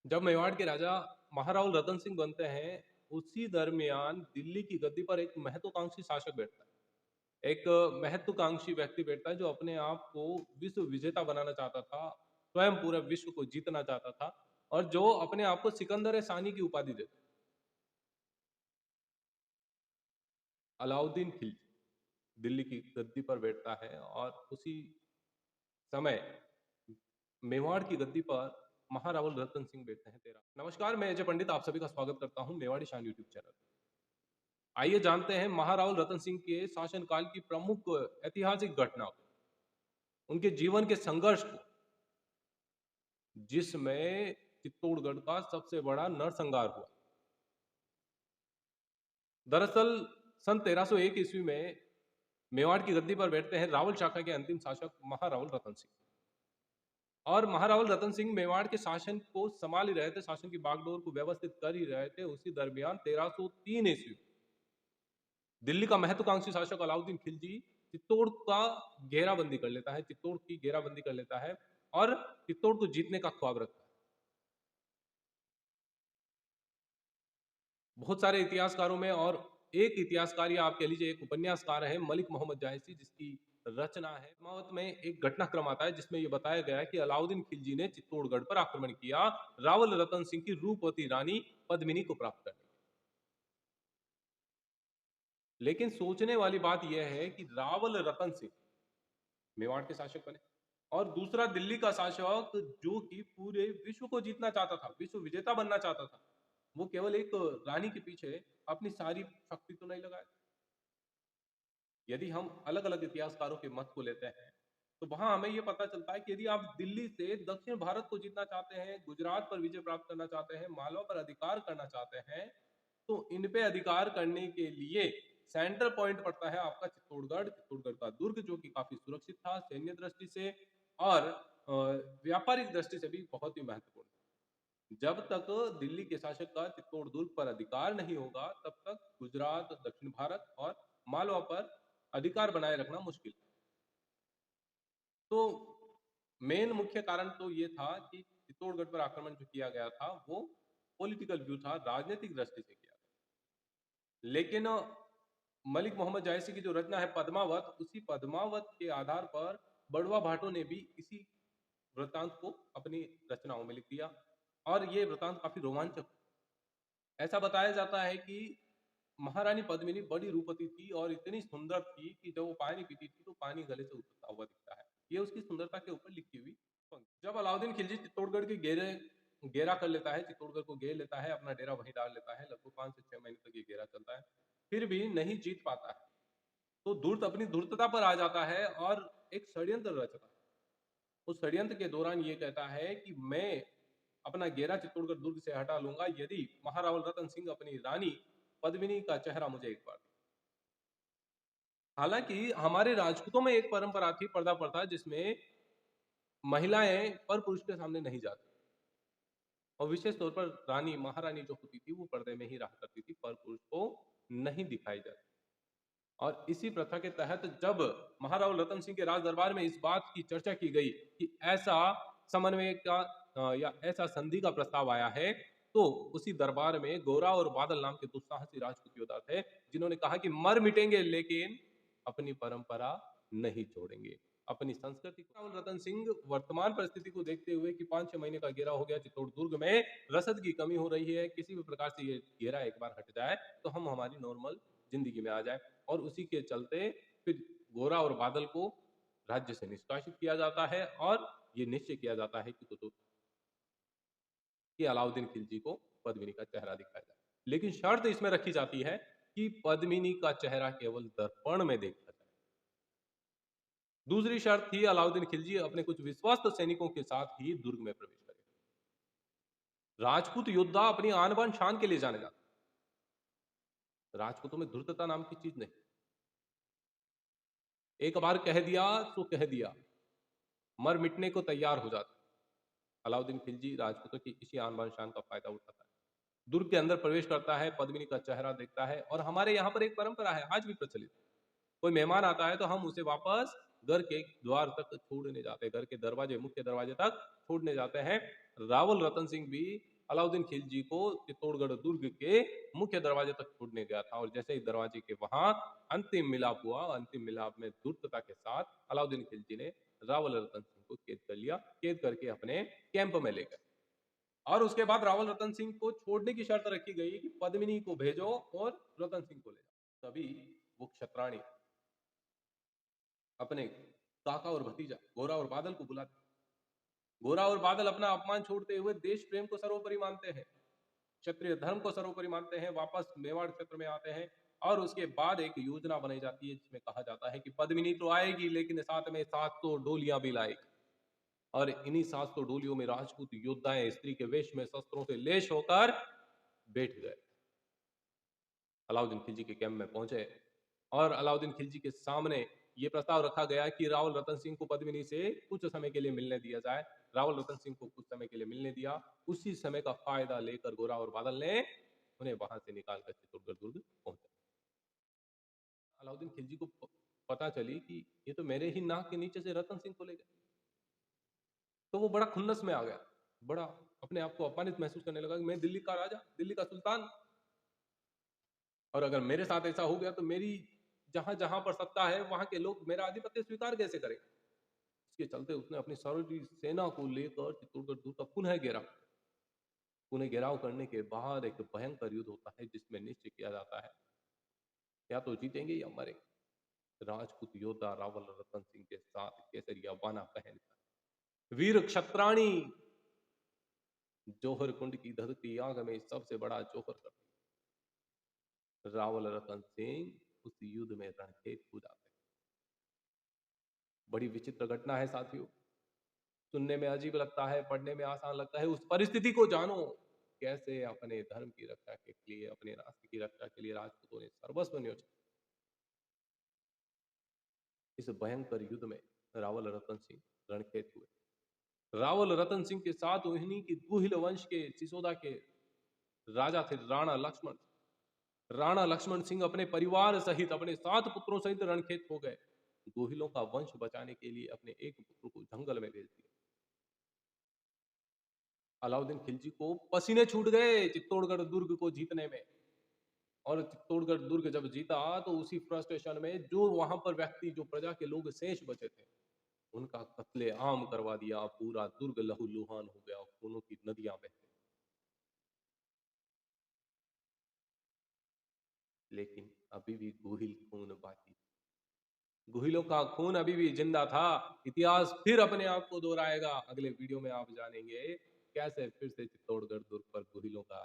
जब मेवाड़ के राजा महाराव रतन सिंह बनते हैं, उसी दरमियान दिल्ली की गद्दी पर एक महत्वाकांक्षी शासक बैठता है। एक महत्वाकांक्षी व्यक्ति बैठता है जो अपने आप को विश्व विजेता बनाना चाहता था, स्वयं पूरे विश्व को जीतना चाहता था और जो अपने आप को सिकंदर सानी की उपाधि देता है। अलाउद्दीन खिलजी दिल्ली की गद्दी पर बैठता है और उसी समय मेवाड़ की गद्दी पर महारावल रतन सिंह बैठते हैं। तेरा नमस्कार, मैं अजय पंडित आप सभी का स्वागत करता हूं मेवाड़ी शान यूट्यूब चैनल। आइए जानते हैं महाराव रतन सिंह के शासनकाल की प्रमुख ऐतिहासिक घटनाओं, उनके जीवन के संघर्ष को, जिसमें चित्तौड़गढ़ का सबसे बड़ा नरसंहार हुआ। दरअसल सन 1301 ईस्वी में मेवाड़ की गद्दी पर बैठते हैं रावल शाखा के अंतिम शासक महारावल रतन सिंह। और महारावल रतन सिंह मेवाड़ के शासन को संभाल ही रहे थे, शासन की बागडोर को व्यवस्थित कर ही रहे थे। उसी दरमियान 1303 ईस्वी दिल्ली का महत्वाकांक्षी शासक अलाउद्दीन खिलजी चित्तौड़ का घेराबंदी कर लेता है, चित्तौड़ की घेराबंदी कर लेता है और चित्तौड़ को जीतने का ख्वाब रखता है। बहुत सारे इतिहासकारों में और एक इतिहासकार या आप कह लीजिए एक उपन्यासकार है मलिक मोहम्मद जायसी, जिसकी रचना है पद्मावत में एक घटनाक्रम आता है जिसमें यह बताया गया है कि अलाउद्दीन खिलजी ने चित्तौड़गढ़ पर आक्रमण किया रावल रतन सिंह की रूपवती रानी पद्मिनी को प्राप्त करने। लेकिन सोचने वाली बात यह है कि रावल रतन सिंह मेवाड़ के शासक बने और दूसरा दिल्ली का शासक जो कि पूरे विश्व को जीतना चाहता था, विश्व विजेता बनना चाहता था, वो केवल एक रानी के पीछे अपनी सारी शक्ति तो नहीं लगाए। यदि हम अलग अलग इतिहासकारों के मत को लेते हैं तो वहां हमें यह पता चलता है कि यदि आप दिल्ली से दक्षिण भारत को जीतना चाहते हैं, गुजरात पर विजय प्राप्त करना चाहते हैं, मालवा पर अधिकार करना चाहते हैं, तो इन पे अधिकार करने के लिए सेंटर पॉइंट पड़ता है आपका चित्तौड़गढ़। चित्तौड़गढ़ का दुर्ग जो कि काफी सुरक्षित था सैन्य दृष्टि से और व्यापारिक दृष्टि से भी बहुत ही महत्वपूर्ण था। जब तक दिल्ली के शासक का चित्तौड़ दुर्ग पर अधिकार नहीं होगा तब तक गुजरात, दक्षिण भारत और मालवा पर अधिकार बनाए रखना मुश्किल। तो मेन मुख्य कारण तो ये था कि चित्तौड़गढ़ पर आक्रमण जो किया गया था वो पॉलिटिकल व्यू था, राजनीतिक दृष्टि से किया गया। लेकिन मलिक मोहम्मद जायसी की जो रचना है पद्मावत, उसी पद्मावत के आधार पर बड़वा भाटो ने भी इसी वृत्तांत को अपनी रचनाओं में लिख दिया और ये वृत्तांत काफी रोमांचक। ऐसा बताया जाता है कि महारानी पद्मिनी बड़ी रूपवती थी और इतनी सुंदर थी कि जब वो पानी पीती थी तो पानी गले से उतरता हुआ दिखता है। ये उसकी सुंदरता के ऊपर लिखी हुई पंक्ति। जब अलाउद्दीन खिलजी चित्तौड़गढ़ के घेरा कर लेता है, चित्तौड़गढ़ को घेर लेता है, अपना डेरा वहीं डाल लेता है, लगभग 5 से 6 महीने तक ये घेरा चलता है, फिर भी नहीं जीत पाता है, तो धूर्त अपनी धूर्तता पर आ जाता है और एक षड्यंत्र रचता है। उस षड्यंत्र के दौरान ये कहता है कि मैं अपना घेरा चित्तौड़गढ़ दुर्ग से हटा लूंगा यदि महारावल रतन सिंह अपनी रानी पद्मिनी का चेहरा मुझे एक बार। हालांकि हमारे राजपूतों में एक परंपरा थी, पर्दा प्रथा, जिसमें महिलाएं पर पुरुष के सामने नहीं जाती और विशेष तौर पर रानी महारानी जो होती थी वो पर्दे में ही रहा करती थी, पर पुरुष को नहीं दिखाई जाती। और इसी प्रथा के तहत जब महाराव रतन सिंह के राज दरबार में इस बात की चर्चा की गई कि ऐसा समन्वय का या ऐसा संधि का प्रस्ताव आया है, तो उसी दरबार में गोरा और बादल नाम के दुस्साहसी राजपूत योद्धा थे जिन्होंने कहा कि मर मिटेंगे लेकिन अपनी परंपरा नहीं छोड़ेंगे, अपनी संस्कृति को। रावल रतन सिंह वर्तमान परिस्थिति को देखते हुए कि 5-6 महीने का घेरा हो गया चित्तौड़ दुर्ग में, रसद की कमी हो रही है, किसी भी प्रकार से ये घेरा एक बार हट जाए तो हम हमारी नॉर्मल जिंदगी में आ जाए, और उसी के चलते फिर गोरा और बादल को राज्य से निष्कासित किया जाता है और ये निश्चय किया जाता है कि अलाउद्दीन खिलजी को पद्मिनी का चेहरा दिखाया जाए। लेकिन शर्त इसमें रखी जाती है कि पद्मिनी का चेहरा केवल दर्पण में देखा जाए। दूसरी शर्त थी अलाउद्दीन खिलजी अपने कुछ विश्वस्त सैनिकों के साथ ही दुर्ग में प्रवेश करें। राजपूत योद्धा अपनी आन बान शान के लिए जाने जाते, राजपूतों में धूर्तता नाम की चीज नहीं। एक बार कह दिया तो कह दिया, मर मिटने को तैयार हो जाता। अलाउद्दीन खिलजी राजपूतों की इसी आन बान शान का फायदा उठाता है, दुर्ग के अंदर प्रवेश करता है, पद्मिनी का चेहरा देखता है। और हमारे यहाँ पर एक परंपरा है आज भी प्रचलित, कोई मेहमान आता है तो हम उसे वापस घर के द्वार तक छोड़ने जाते हैं, घर के दरवाजे, मुख्य दरवाजे तक छोड़ने जाते हैं। रावल रतन सिंह भी अलाउद्दीन खिलजी को चित्तौड़गढ़ दुर्ग के मुख्य दरवाजे तक छोड़ने गया था, और जैसे ही दरवाजे के वहां अंतिम मिलाप हुआ, अंतिम मिलाप में धूर्तता के साथ अलाउद्दीन खिलजी ने रावल रतन सिंह को कैद कर लिया, कैद करके अपने कैंप में ले गए। और उसके बाद रावल रतन सिंह को छोड़ने की शर्त रखी गई कि पद्मिनी को भेजो और रतन सिंह को ले जाओ। तभी वो क्षत्राणी अपने काका और भतीजा गोरा और बादल को बुलाते। गोरा और बादल अपना अपमान छोड़ते हुए देश प्रेम को सर्वोपरि मानते हैं, क्षत्रिय धर्म को सर्वोपरि मानते हैं, वापस मेवाड़ क्षेत्र में आते हैं। और उसके बाद एक योजना बनाई जाती है जिसमें कहा जाता है कि पद्मिनी तो आएगी लेकिन साथ में 700 डोलियां भी लाएगी, और इन्हीं 700 डोलियों में राजपूत योद्धाएं स्त्री के वेश में शस्त्रों से लेश होकर बैठ गए। अलाउद्दीन खिलजी के कैंप में पहुंचे और अलाउद्दीन खिलजी के सामने ये प्रस्ताव रखा गया कि रावल रतन सिंह को पद्मिनी से कुछ समय के लिए मिलने दिया जाए। रावल रतन सिंह को कुछ समय के लिए मिलने दिया। उसी समय का फायदा लेकर गोरा और बादल ने उन्हें वहां से निकालकर चित्तौड़गढ़ दुर्ग पहुंचा। अलाउद्दीन खिलजी को पता चली कि ये तो मेरे ही नाक के नीचे से रतन सिंह को ले गए, तो वो बड़ा खुन्नस में आ गया, बड़ा अपने आप को अपमानित महसूस करने लगा कि मैं दिल्ली का राजा, दिल्ली का सुल्तान, और अगर मेरे साथ ऐसा हो गया तो मेरी जहां जहां पर सत्ता है वहां के लोग मेरा आधिपत्य स्वीकार कैसे करें। इसके चलते उसने अपनी सारी सेना को लेकर चित्तौड़गढ़ दुर्ग का पुनः घेराव करने के बाद एक भयंकर युद्ध होता है जिसमें निश्चय किया जाता है या तो जीतेंगे या मरेंगे। राजपूत योद्धा रावल रतन सिंह के साथ केसरिया बाना पहनकर वीर क्षत्राणी जौहर कुंड की धधकती आग में सबसे बड़ा जौहर करते रावल रतन सिंह उस युद्ध में रणखेत हो जाते हैं। बड़ी विचित्र घटना है साथियों, सुनने में अजीब लगता है, पढ़ने में आसान लगता है। उस परिस्थिति को जानो, कैसे अपने धर्म की रक्षा के लिए, अपने राष्ट्र की रक्षा के लिए राजपूतों ने सर्वस्व न्योछा। इस भयंकर युद्ध में रावल रतन सिंह रणखेत हुए। रावल रतन सिंह के साथ उन्हीं की गुहिल वंश के सिसोदा के राजा थे राणा लक्ष्मण सिंह अपने परिवार सहित अपने 7 पुत्रों सहित रणखेत हो गए। गोहिलों का वंश बचाने के लिए अपने एक पुत्र को जंगल में भेज दिया। अलाउद्दीन खिलजी को पसीने छूट गए चित्तौड़गढ़ दुर्ग को जीतने में, और चित्तौड़गढ़ दुर्ग जब जीता तो उसी फ्रस्ट्रेशन में जो वहां पर व्यक्ति, जो प्रजा के लोग शेष बचे थे, उनका कत्ले आम करवा दिया। पूरा दुर्ग लहूलुहान हो गया, खूनों की नदियां बहती। लेकिन अभी भी गोहिल खून बाकी, गोहिलों का खून अभी भी जिंदा था। इतिहास फिर अपने आप को दोहराएगा। अगले वीडियो में आप जानेंगे कैसे फिर से चित्तौड़गढ़ दुर्ग पर गोहिलों का